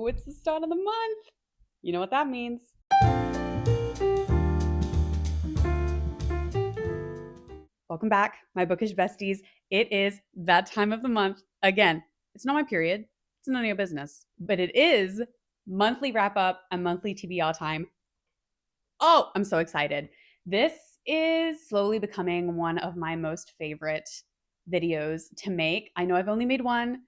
it's the start of the month. You know what that means. Welcome back, my bookish besties. It is that time of the month. Again, it's not my period. It's none of your business. But it is monthly wrap up and monthly TBR time. Oh, I'm so excited. This is slowly becoming one of my most favorite videos to make. I know I've only made one,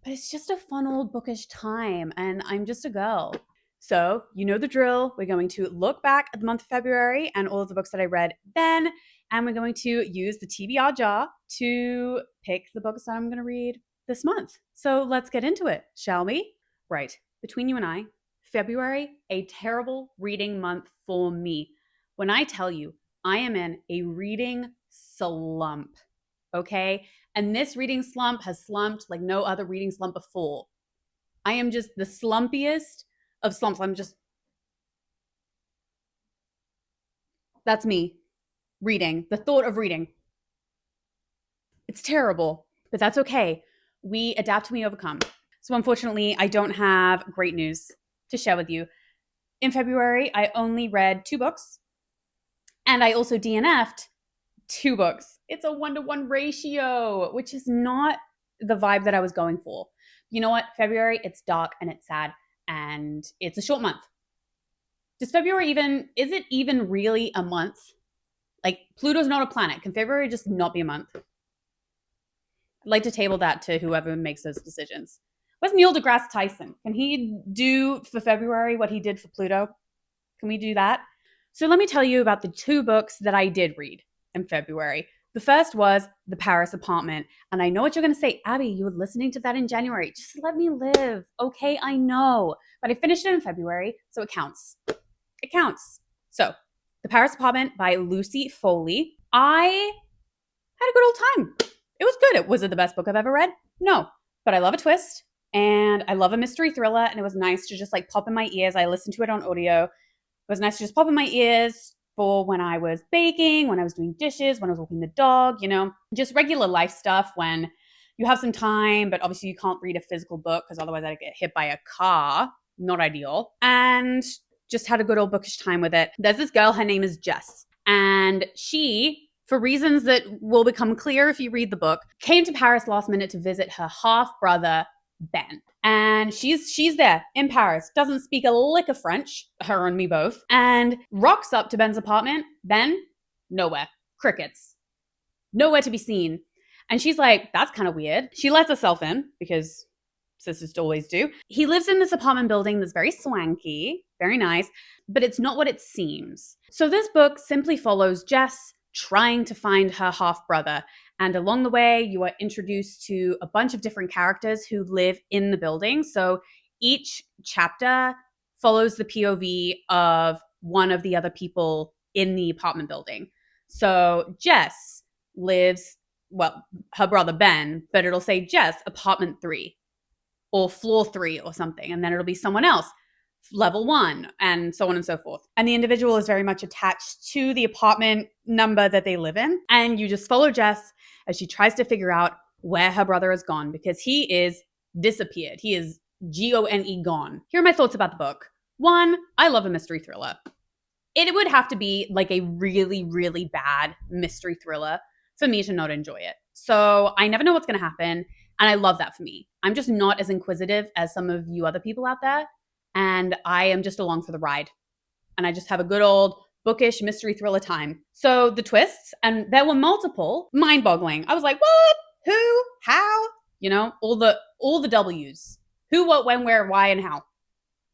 but it's just a fun old bookish time, and I'm just a girl. So, you know the drill. We're going to look back at the month of February and all of the books that I read then, and we're going to use the TBR jar to pick the books that I'm going to read this month. So, let's get into it, shall we? Right, between you and I, February, a terrible reading month for me. When I tell you I am in a reading slump, okay? And this reading slump has slumped like no other reading slump before. I am just the slumpiest of slumps. That's me reading, the thought of reading. It's terrible, but that's okay. We adapt and we overcome. So unfortunately, I don't have great news to share with you. In February, I only read 2 books, and I also DNF'd 2 books. It's a 1-to-1 ratio, which is not the vibe that I was going for. You know what? February, it's dark and it's sad and it's a short month. Does February is it even really a month? Like, Pluto's not a planet. Can February just not be a month? I'd like to table that to whoever makes those decisions. Where's Neil deGrasse Tyson? Can he do for February what he did for Pluto? Can we do that? So let me tell you about the 2 books that I did read in February. The first was The Paris Apartment. And I know what you're going to say, Abby, you were listening to that in January. Just let me live. Okay, I know. But I finished it in February, so it counts. It counts. So, The Paris Apartment by Lucy Foley. I had a good old time. It was good. Was it the best book I've ever read? No. But I love a twist, and I love a mystery thriller, and it was nice to just like pop in my ears. I listened to it on audio. It was nice to just pop in my ears for when I was baking, when I was doing dishes, when I was walking the dog, just regular life stuff when you have some time, but obviously you can't read a physical book because otherwise I'd get hit by a car. Not ideal. And just had a good old bookish time with it. There's this girl, her name is Jess, and she, for reasons that will become clear if you read the book, came to Paris last minute to visit her half-brother, Ben. And she's there in Paris, doesn't speak a lick of French, her and me both, and rocks up to Ben's apartment. Ben, nowhere. Crickets. Nowhere to be seen. And she's like, that's kind of weird. She lets herself in, because sisters always do. He lives in this apartment building that's very swanky, very nice, but it's not what it seems. So this book simply follows Jess trying to find her half-brother. And along the way, you are introduced to a bunch of different characters who live in the building. So each chapter follows the POV of one of the other people in the apartment building. So Jess lives, her brother Ben, but it'll say Jess, apartment 3 or floor 3 or something. And then it'll be someone else, level 1, and so on and so forth. And the individual is very much attached to the apartment number that they live in. And you just follow Jess as she tries to figure out where her brother has gone, because he is disappeared. He is Gone gone. Here are my thoughts about the book. 1, I love a mystery thriller. It would have to be like a really, really bad mystery thriller for me to not enjoy it. So I never know what's going to happen. And I love that for me. I'm just not as inquisitive as some of you other people out there. And I am just along for the ride. And I just have a good old bookish mystery thriller time. So the twists, and there were multiple, mind-boggling. I was like, what? Who? How? All the W's. Who, what, when, where, why, and how.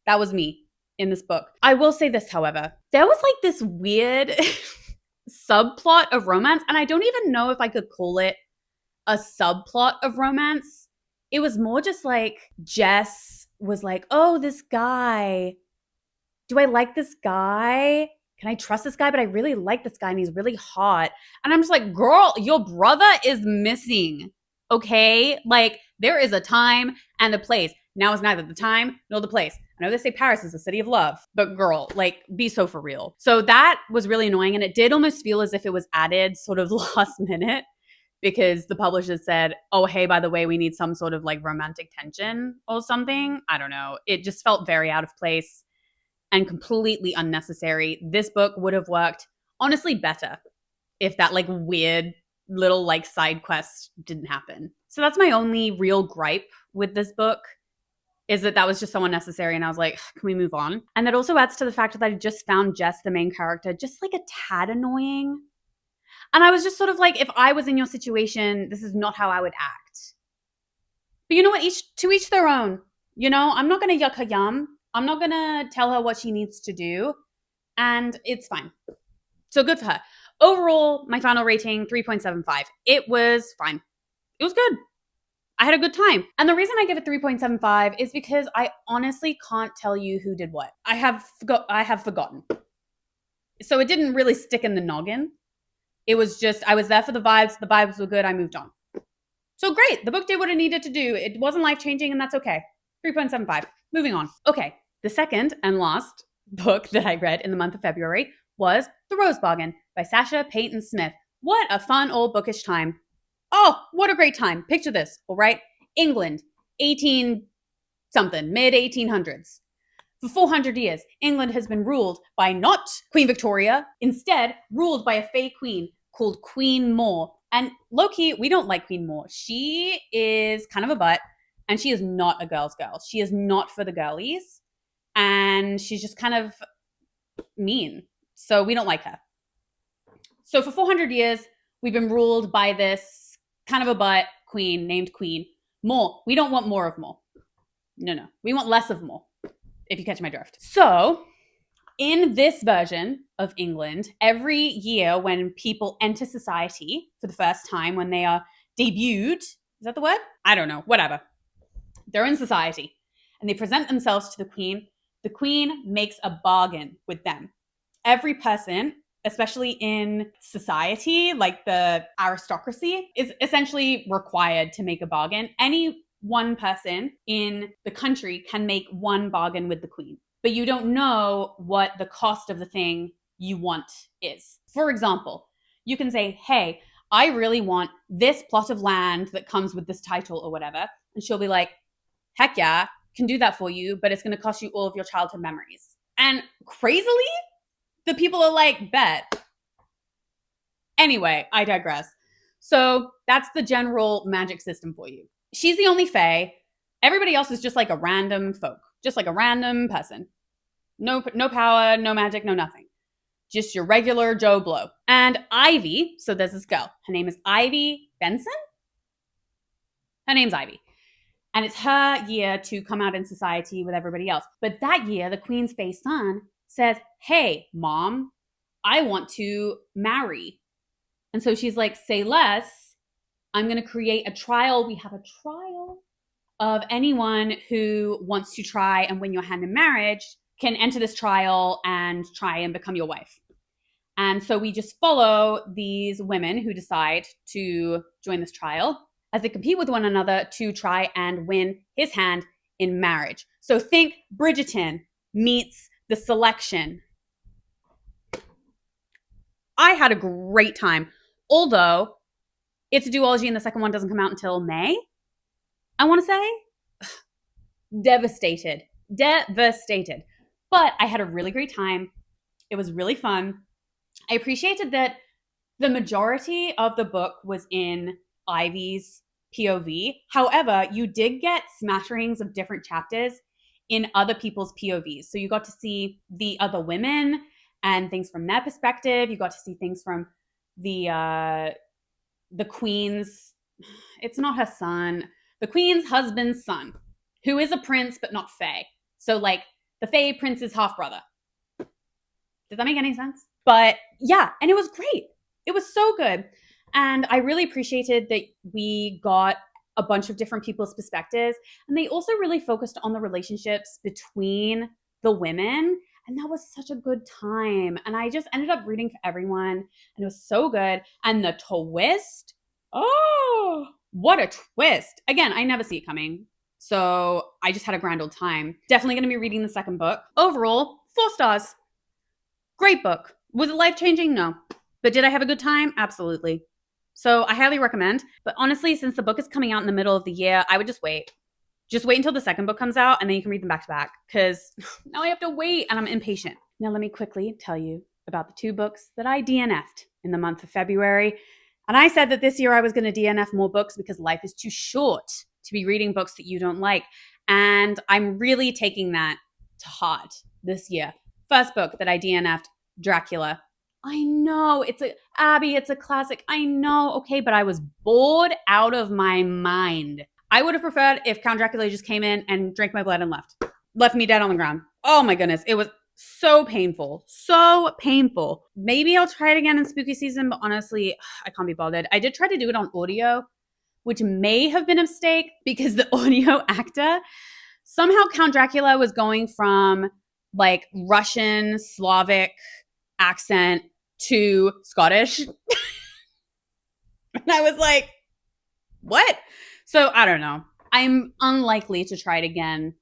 That was me in this book. I will say this, however. There was like this weird subplot of romance, and I don't even know if I could call it a subplot of romance. It was more just like Jess was like, oh, this guy, do I like this guy? Can I trust this guy? But I really like this guy and he's really hot. And I'm just like, girl, your brother is missing. Okay? Like, there is a time and a place. Now is neither the time nor the place. I know they say Paris is a city of love, but girl, like, be so for real. So that was really annoying. And it did almost feel as if it was added sort of last minute because the publisher said, oh, hey, by the way, we need some sort of like romantic tension or something. I don't know. It just felt very out of place and completely unnecessary. This book would have worked honestly better if that like weird little like side quest didn't happen. So that's my only real gripe with this book, is that was just so unnecessary. And I was like, can we move on? And that also adds to the fact that I just found Jess, the main character, just like a tad annoying. And I was just sort of like, if I was in your situation, this is not how I would act. But you know what? To each their own. You know, I'm not going to yuck her yum. I'm not going to tell her what she needs to do. And it's fine. So good for her. Overall, my final rating, 3.75. It was fine. It was good. I had a good time. And the reason I give it 3.75 is because I honestly can't tell you who did what. I have forgotten. So it didn't really stick in the noggin. It was just, I was there for the vibes. The vibes were good. I moved on. So great. The book did what it needed to do. It wasn't life-changing, and that's okay. 3.75. Moving on. Okay. The second and last book that I read in the month of February was The Rose Bargain by Sasha Payton Smith. What a fun old bookish time. Oh, what a great time. Picture this, all right? England, 18-something, mid-1800s. For 400 years, England has been ruled by not Queen Victoria, instead ruled by a fae queen called Queen Maud. And low-key, we don't like Queen Maud. She is kind of a butt, and she is not a girl's girl. She is not for the girlies, and she's just kind of mean. So we don't like her. So for 400 years, we've been ruled by this kind of a butt queen named Queen Maud. We don't want more of Maud. No. We want less of Maud, if you catch my drift. So in this version of England, every year when people enter society for the first time, when they are debuted, is that the word? I don't know, whatever. They're in society and they present themselves to the queen. The queen makes a bargain with them. Every person, especially in society, like the aristocracy, is essentially required to make a bargain. Any one person in the country can make one bargain with the queen, but you don't know what the cost of the thing you want is. For example, you can say, hey, I really want this plot of land that comes with this title or whatever. And she'll be like, heck yeah, can do that for you, but it's going to cost you all of your childhood memories. And crazily, the people are like, bet. Anyway, I digress. So that's the general magic system for you. She's the only fae. Everybody else is just like a random folk, just like a random person. No power, no magic, no nothing. Just your regular Joe Blow. And Ivy, so there's this girl. Her name is Ivy Benson? Her name's Ivy. And it's her year to come out in society with everybody else. But that year, the queen's fae son says, hey, mom, I want to marry. And so she's like, say less. I'm going to create a trial. We have a trial of anyone who wants to try and win your hand in marriage can enter this trial and try and become your wife. And so we just follow these women who decide to join this trial as they compete with one another to try and win his hand in marriage. So think Bridgerton meets The Selection. I had a great time, although it's a duology and the second one doesn't come out until May, I want to say. Devastated. But I had a really great time. It was really fun. I appreciated that the majority of the book was in Ivy's POV. However, you did get smatterings of different chapters in other people's POVs. So you got to see the other women and things from their perspective. You got to see things from the queen's, it's not her son, the queen's husband's son, who is a prince but not fae. So like the fae prince's half brother. Does that make any sense? But yeah, and it was great. It was so good. And I really appreciated that we got a bunch of different people's perspectives. And they also really focused on the relationships between the women. And that was such a good time. And I just ended up rooting for everyone. And it was so good. And the twist, oh, what a twist. Again, I never see it coming. So I just had a grand old time. Definitely going to be reading the second book. Overall, 4 stars. Great book. Was it life-changing? No. But did I have a good time? Absolutely. So I highly recommend. But honestly, since the book is coming out in the middle of the year, I would just wait. Just wait until the second book comes out and then you can read them back to back because now I have to wait and I'm impatient. Now, let me quickly tell you about the 2 books that I DNF'd in the month of February. And I said that this year I was going to DNF more books because life is too short to be reading books that you don't like. And I'm really taking that to heart this year. First book that I DNF'd, Dracula. I know, Abby, it's a classic. I know, okay, but I was bored out of my mind. I would have preferred if Count Dracula just came in and drank my blood and left me dead on the ground. Oh my goodness, it was so painful, so painful. Maybe I'll try it again in spooky season, but honestly, I can't be bothered. I did try to do it on audio, which may have been a mistake because the audio actor, somehow Count Dracula was going from like Russian, Slavic accent to Scottish. And I was like, what? So I don't know. I'm unlikely to try it again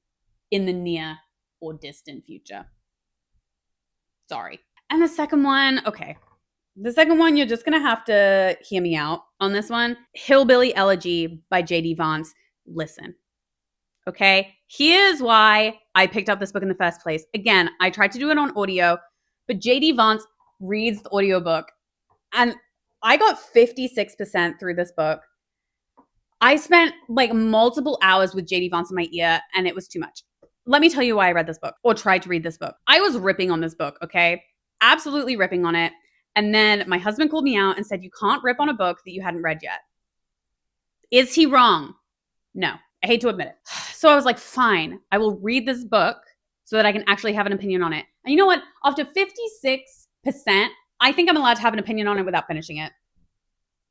in the near or distant future. Sorry. And the second one, okay. The second one, you're just going to have to hear me out on this one. Hillbilly Elegy by J.D. Vance. Listen. Okay? Here's why I picked up this book in the first place. Again, I tried to do it on audio, but J.D. Vance reads the audiobook. And I got 56% through this book. I spent like multiple hours with J.D. Vance in my ear, and it was too much. Let me tell you why I read this book or tried to read this book. I was ripping on this book, okay? Absolutely ripping on it. And then my husband called me out and said, you can't rip on a book that you hadn't read yet. Is he wrong? No. I hate to admit it. So I was like, fine, I will read this book so that I can actually have an opinion on it. And you know what? After 56%, I think I'm allowed to have an opinion on it without finishing it.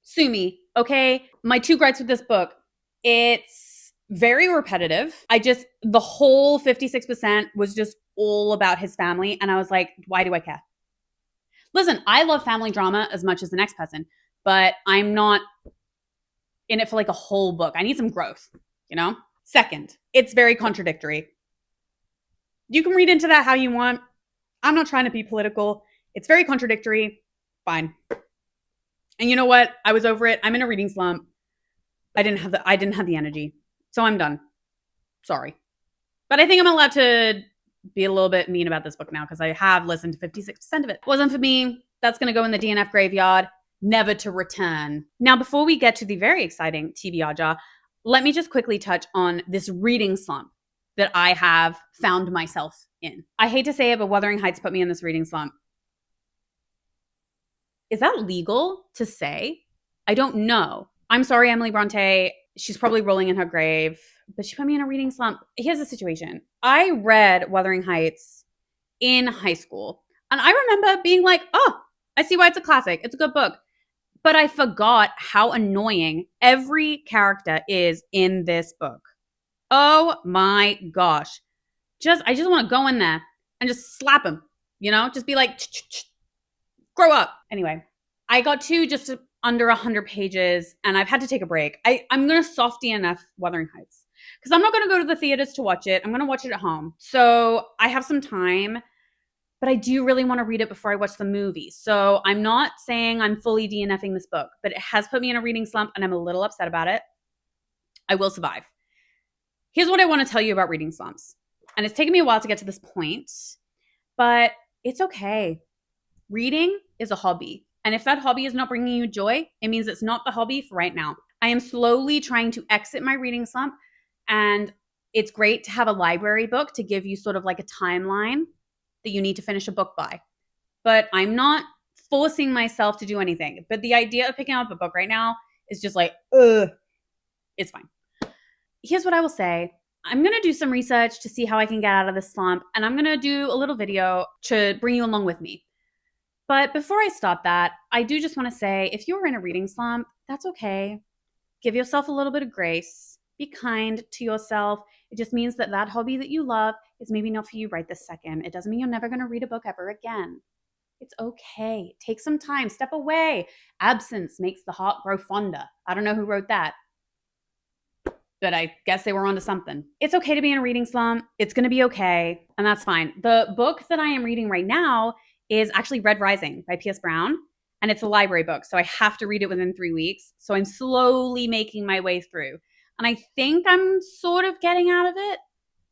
Sue me, okay? My 2 gripes with this book, it's very repetitive. The whole 56% was just all about his family. And I was like, why do I care? Listen, I love family drama as much as the next person, but I'm not in it for like a whole book. I need some growth, you know? Second, it's very contradictory. You can read into that how you want. I'm not trying to be political. It's very contradictory. Fine. And you know what? I was over it. I'm in a reading slump. I didn't have the energy. So I'm done. Sorry. But I think I'm allowed to be a little bit mean about this book now because I have listened to 56% of it. Wasn't for me. That's going to go in the DNF graveyard, never to return. Now, before we get to the very exciting TBR jar, let me just quickly touch on this reading slump that I have found myself in. I hate to say it, but Wuthering Heights put me in this reading slump. Is that legal to say? I don't know. I'm sorry, Emily Bronte. She's probably rolling in her grave, but she put me in a reading slump. Here's the situation. I read Wuthering Heights in high school, and I remember being like, oh, I see why it's a classic. It's a good book. But I forgot how annoying every character is in this book. Oh my gosh. I just want to go in there and just slap him, you know, just be like, grow up. Anyway, I got to just under 100 pages and I've had to take a break. I'm going to soft DNF Wuthering Heights because I'm not going to go to the theaters to watch it. I'm going to watch it at home. So I have some time, but I do really want to read it before I watch the movie. So I'm not saying I'm fully DNFing this book, but it has put me in a reading slump and I'm a little upset about it. I will survive. Here's what I want to tell you about reading slumps. And it's taken me a while to get to this point, but it's okay. Reading is a hobby. And if that hobby is not bringing you joy, it means it's not the hobby for right now. I am slowly trying to exit my reading slump. And it's great to have a library book to give you sort of like a timeline that you need to finish a book by. But I'm not forcing myself to do anything. But the idea of picking up a book right now is just like, it's fine. Here's what I will say. I'm going to do some research to see how I can get out of this slump. And I'm going to do a little video to bring you along with me. But before I start that, I do just want to say, if you're in a reading slump, that's okay. Give yourself a little bit of grace. Be kind to yourself. It just means that that hobby that you love is maybe not for you right this second. It doesn't mean you're never going to read a book ever again. It's okay. Take some time. Step away. Absence makes the heart grow fonder. I don't know who wrote that, but I guess they were onto something. It's okay to be in a reading slump. It's going to be okay, and that's fine. The book that I am reading right now is actually Red Rising by P.S. Brown. and it's a library book, so I have to read it within 3 weeks. So I'm slowly making my way through. And I think I'm sort of getting out of it,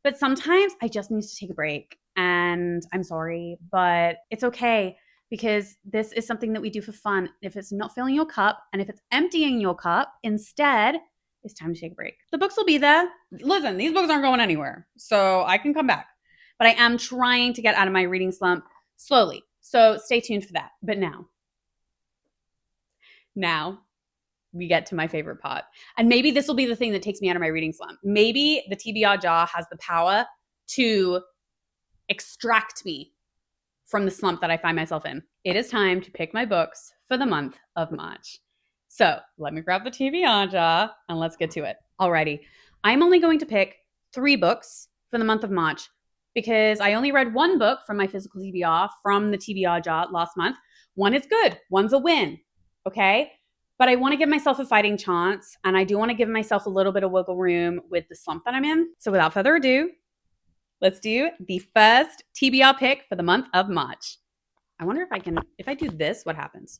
but sometimes I just need to take a break. And I'm sorry, but it's okay because this is something that we do for fun. If it's not filling your cup and if it's emptying your cup, instead, it's time to take a break. The books will be there. Listen, these books aren't going anywhere, so I can come back. But I am trying to get out of my reading slump slowly. So stay tuned for that. But now we get to my favorite part. And maybe this will be the thing that takes me out of my reading slump. Maybe the TBR jar has the power to extract me from the slump that I find myself in. It is time to pick my books for the month of March. So let me grab the TBR jar and let's get to it. Alrighty. I'm only going to pick 3 books for the month of March because I only read 1 book from my physical TBR from the TBR jar last month. 1 is good. 1's a win. Okay? But I want to give myself a fighting chance, and I do want to give myself a little bit of wiggle room with the slump that I'm in. So without further ado, let's do the first TBR pick for the month of March. I wonder if I do this, what happens?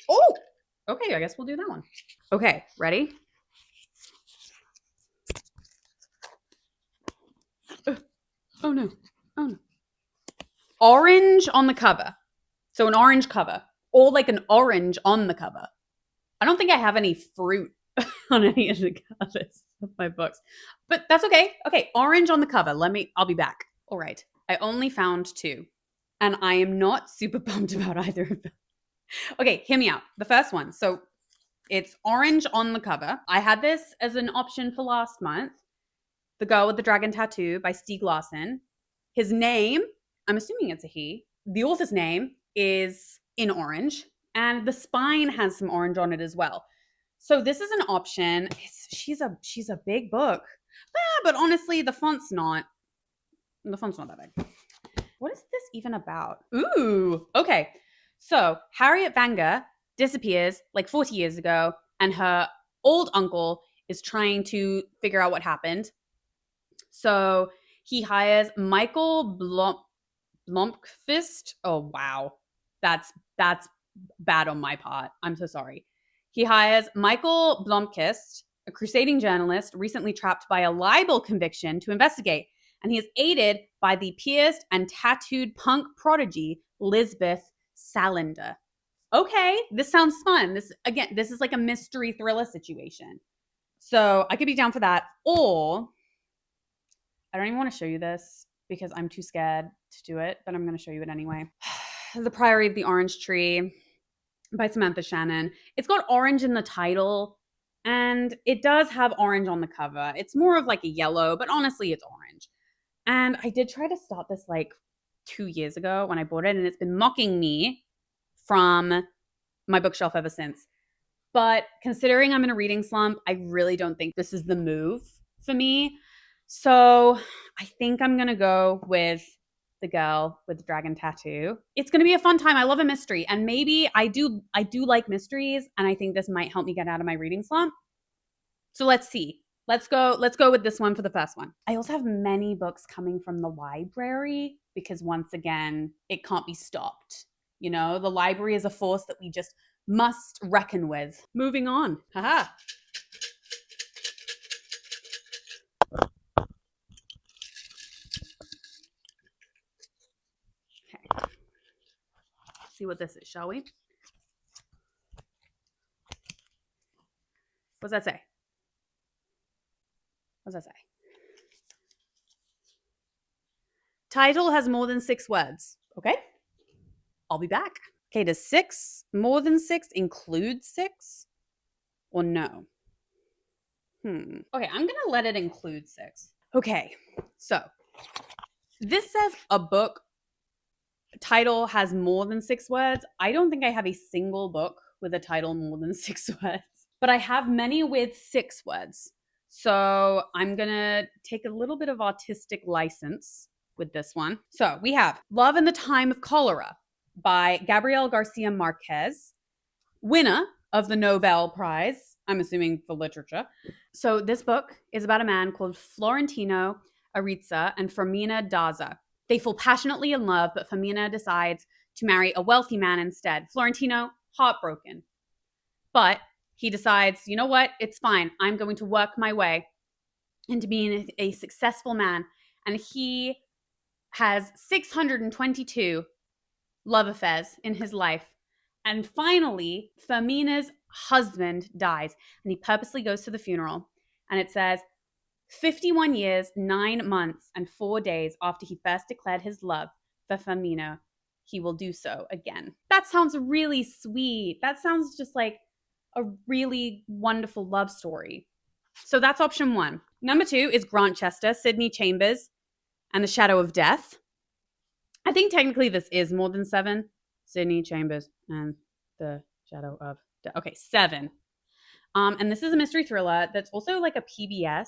Oh, okay, I guess we'll do that one. Okay, ready? Oh no, oh no. Orange on the cover. So an orange cover, or like an orange on the cover. I don't think I have any fruit on any of the covers of my books, but that's okay. Okay, orange on the cover. I'll be back. All right. I only found 2, and I am not super pumped about either of them. Okay, hear me out. The first one. So it's orange on the cover. I had this as an option for last month. The Girl with the Dragon Tattoo by Stieg Larsson. His name, I'm assuming it's a he. The author's name is in orange, and the spine has some orange on it as well. So this is an option. She's a big book, but honestly, the font's not that big. What is this even about? Ooh, okay. So Harriet Vanger disappears like 40 years ago, and her old uncle is trying to figure out what happened. So he hires Michael Blomkvist. Oh wow, that's bad on my part. I'm so sorry. He hires Michael Blomkvist, a crusading journalist recently trapped by a libel conviction, to investigate, and he is aided by the pierced and tattooed punk prodigy Lisbeth Salander. Okay, this sounds fun. This is like a mystery thriller situation. So I could be down for that, or I don't even want to show you this because I'm too scared to do it, but I'm going to show you it anyway. The Priory of the Orange Tree by Samantha Shannon. It's got orange in the title, and it does have orange on the cover. It's more of like a yellow, but honestly, it's orange. And I did try to start this like 2 years ago when I bought it, and it's been mocking me from my bookshelf ever since. But considering I'm in a reading slump, I really don't think this is the move for me. So I think I'm going to go with The Girl with the Dragon Tattoo. It's going to be a fun time. I love a mystery, and maybe I do like mysteries, and I think this might help me get out of my reading slump. So let's see. Let's go with this one for the first one. I also have many books coming from the library because once again, it can't be stopped. You know, the library is a force that we just must reckon with. Moving on. Haha. Okay. See what this is, shall we? What does that say? What does that say? Title has more than 6 words. Okay. I'll be back. Okay, does 6, more than 6, include 6? Or no? Okay, I'm going to let it include 6. Okay, so this says a book title has more than 6 words. I don't think I have a single book with a title more than 6 words, but I have many with 6 words. So I'm going to take a little bit of artistic license with this one. So we have Love in the Time of Cholera by Gabriel Garcia Marquez, winner of the Nobel Prize, I'm assuming for literature. So this book is about a man called Florentino Aritza, and Fermina Daza. They fall passionately in love, but Fermina decides to marry a wealthy man instead. Florentino, heartbroken. But he decides, you know what? It's fine. I'm going to work my way into being a successful man. And he has 622 love affairs in his life. And finally, Fermina's husband dies, and he purposely goes to the funeral. And it says, 51 years, 9 months, and 4 days after he first declared his love for Fermina, he will do so again. That sounds really sweet. That sounds just like a really wonderful love story. So that's option 1. Number 2 is Grantchester, Sydney Chambers, and the Shadow of Death. I think technically this is more than 7. Sydney Chambers and the Shadow of Death. Okay, 7. And this is a mystery thriller that's also like a PBS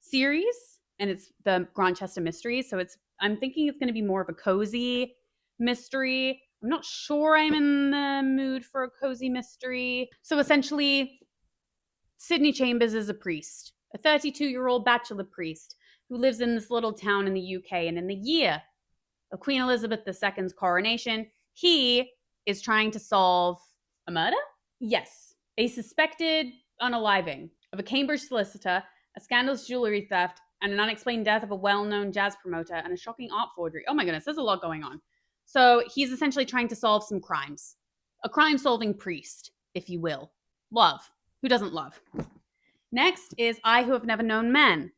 series, and it's the Grantchester Mysteries. So I'm thinking it's going to be more of a cozy mystery. I'm not sure I'm in the mood for a cozy mystery. So essentially, Sydney Chambers is a priest, a 32-year-old bachelor priest who lives in this little town in the UK. And in the year of Queen Elizabeth II's coronation, he is trying to solve a murder? Yes, a suspected unaliving of a Cambridge solicitor, a scandalous jewelry theft, and an unexplained death of a well-known jazz promoter, and a shocking art forgery. Oh my goodness, there's a lot going on. So he's essentially trying to solve some crimes. A crime-solving priest, if you will. Love. Who doesn't love? Next is I Who Have Never Known Men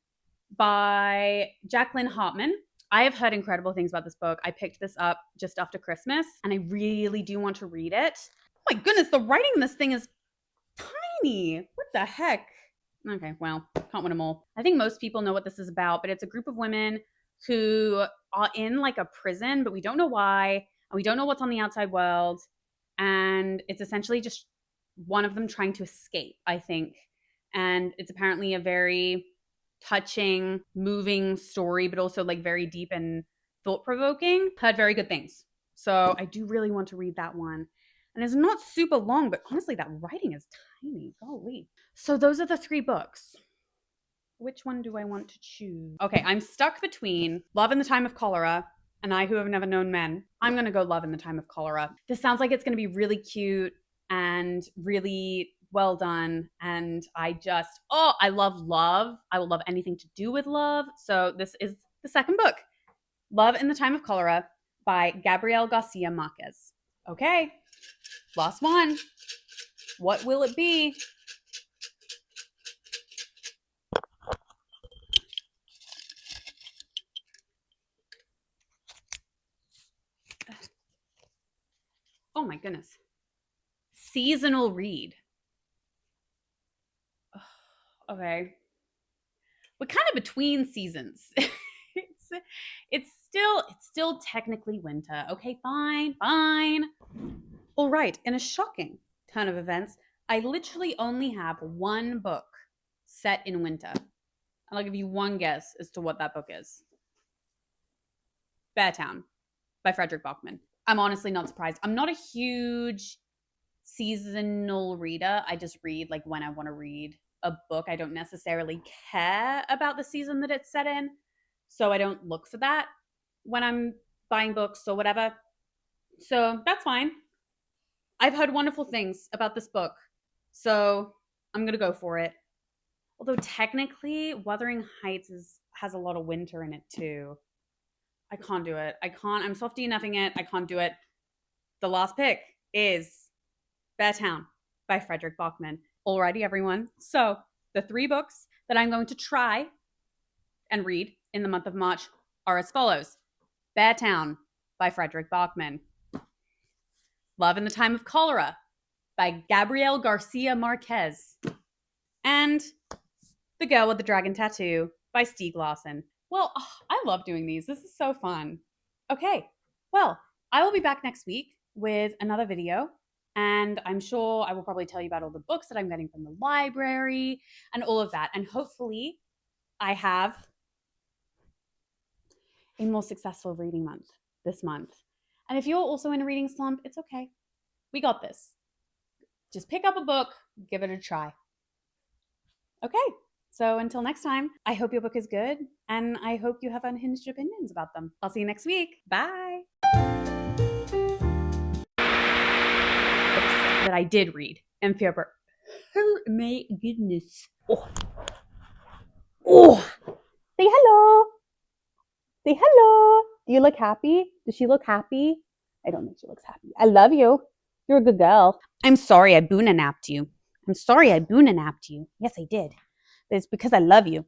by Jacqueline Hartman. I have heard incredible things about this book. I picked this up just after Christmas, and I really do want to read it. Oh my goodness, the writing in this thing is tiny. What the heck? Okay, well, can't win them all. I think most people know what this is about, but it's a group of women who are in like a prison, but we don't know why, and we don't know what's on the outside world. And it's essentially just one of them trying to escape, I think. And it's apparently a very touching, moving story, but also like very deep and thought-provoking. Heard very good things. So I do really want to read that one. And it's not super long, but honestly, that writing is tiny. Golly. So those are the 3 books. Which one do I want to choose? Okay, I'm stuck between Love in the Time of Cholera and I Who Have Never Known Men. I'm going to go Love in the Time of Cholera. This sounds like it's going to be really cute and really well done. And I love love. I will love anything to do with love. So this is the second book, Love in the Time of Cholera by Gabriel Garcia Marquez. Okay, last one. What will it be? Oh my goodness. Seasonal read. Okay. We're kind of between seasons. it's still technically winter. Okay, fine. All right. In a shocking turn of events, I literally only have one book set in winter. And I'll give you one guess as to what that book is. Beartown by Frederick Bachman. I'm honestly not surprised. I'm not a huge seasonal reader. I just read like when I want to read a book. I don't necessarily care about the season that it's set in. So I don't look for that when I'm buying books or whatever. So that's fine. I've heard wonderful things about this book. So I'm going to go for it. Although technically Wuthering Heights has a lot of winter in it too. I can't do it. I'm soft DNFing it. I can't do it. The last pick is Beartown by Frederick Bachman. Alrighty, everyone. So the 3 books that I'm going to try and read in the month of March are as follows. Beartown by Frederick Bachman. Love in the Time of Cholera by Gabriel Garcia Marquez. And The Girl with the Dragon Tattoo by Stieg Larsson. Well, I love doing these. This is so fun. Okay, well, I will be back next week with another video. And I'm sure I will probably tell you about all the books that I'm getting from the library and all of that. And hopefully I have a more successful reading month this month. And if you're also in a reading slump, it's okay. We got this. Just pick up a book, give it a try. Okay, So until next time, I hope your book is good, and I hope you have unhinged opinions about them. I'll see you next week. Bye. That I did read in February. Oh my goodness. Oh. Say hello. Say hello. Do you look happy? Does she look happy? I don't think she looks happy. I love you. You're a good girl. I'm sorry I boona napped you. I'm sorry I boona napped you. Yes, I did. But it's because I love you.